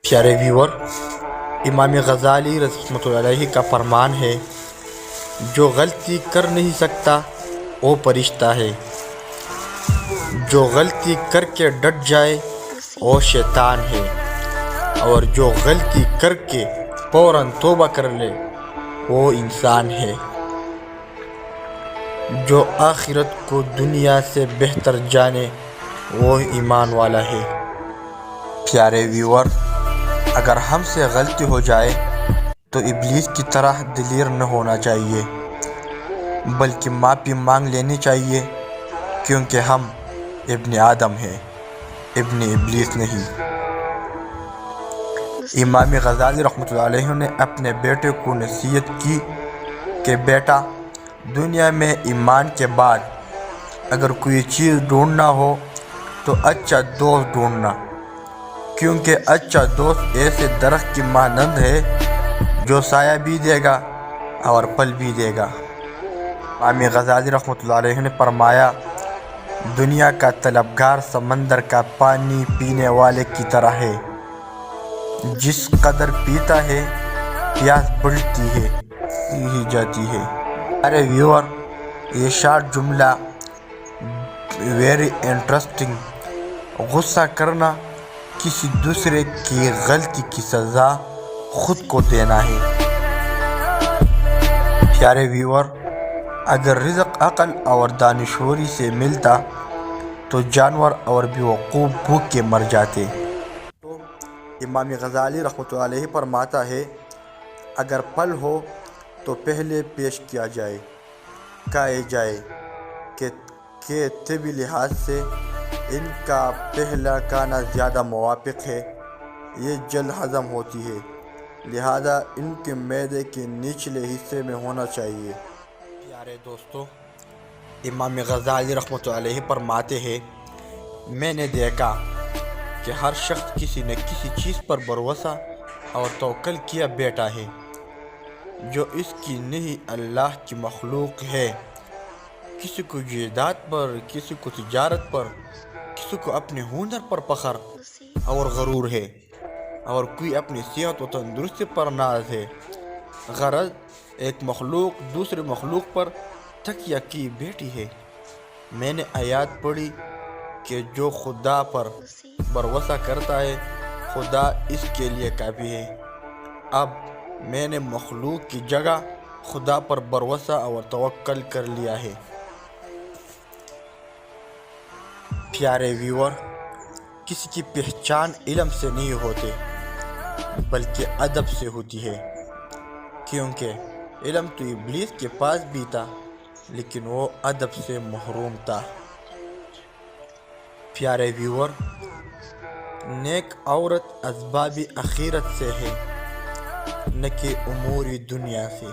پیارے ویور، امام غزالی رحمۃ اللہ علیہ کا فرمان ہے، جو غلطی کر نہیں سکتا وہ فرشتہ ہے، جو غلطی کر کے ڈٹ جائے وہ شیطان ہے، اور جو غلطی کر کے فوراً توبہ کر لے وہ انسان ہے، جو آخرت کو دنیا سے بہتر جانے وہ ایمان والا ہے۔ پیارے ویور، اگر ہم سے غلطی ہو جائے تو ابلیس کی طرح دلیر نہ ہونا چاہیے، بلکہ معافی مانگ لینی چاہیے، کیونکہ ہم ابن آدم ہیں، ابن ابلیس نہیں۔ امام غزالی رحمۃ اللہ علیہ نے اپنے بیٹے کو نصیحت کی کہ بیٹا، دنیا میں ایمان کے بعد اگر کوئی چیز ڈھونڈنا ہو تو اچھا دوست ڈھونڈنا، کیونکہ اچھا دوست ایسے درخت کی مانند ہے جو سایہ بھی دے گا اور پھل بھی دے گا۔ امام غزالی رحمۃ اللہ علیہ نے فرمایا، دنیا کا طلبگار سمندر کا پانی پینے والے کی طرح ہے، جس قدر پیتا ہے پیاس بڑھتی ہے ہی جاتی ہے۔ ارے ویور، یہ شارٹ جملہ ویری انٹرسٹنگ۔ غصہ کرنا کسی دوسرے کی غلطی کی سزا خود کو دینا ہے۔ پیارے ویور، اگر رزق عقل اور دانشوری سے ملتا تو جانور اور بیوقوف بھوک کے مر جاتے۔ تو امام غزالی رحمۃ اللہ علیہ فرماتا ہے، اگر پھل ہو تو پہلے پیش کیا جائے، کھائے جائے کہ طبی لحاظ سے ان کا پہلا کھانا زیادہ موافق ہے، یہ جلد ہضم ہوتی ہے، لہذا ان کے معدے کے نچلے حصے میں ہونا چاہیے۔ پیارے دوستو، امام غزالی رحمۃ اللہ علیہ فرماتے ہیں، میں نے دیکھا کہ ہر شخص کسی نہ کسی چیز پر بھروسہ اور توکل کیا بیٹھا ہے، جو اس کی نہیں اللہ کی مخلوق ہے۔ کسی کو جائیداد پر، کسی کو تجارت پر، کسی کو اپنے ہنر پر فخر اور غرور ہے، اور کوئی اپنی صحت و تندرستی پر ناز ہے۔ غرض ایک مخلوق دوسرے مخلوق پر تکیہ کی بیٹھی ہے۔ میں نے آیات پڑھی کہ جو خدا پر بھروسہ کرتا ہے خدا اس کے لیے کافی ہے۔ اب میں نے مخلوق کی جگہ خدا پر بھروسہ اور توکل کر لیا ہے۔ پیارے ویور، کسی کی پہچان علم سے نہیں ہوتی بلکہ ادب سے ہوتی ہے، کیونکہ علم تو ابلیس کے پاس بھی تھا لیکن وہ ادب سے محروم تھا۔ پیارے ویور، نیک عورت اسباب آخرت سے ہے نہ کہ امور دنیا سے۔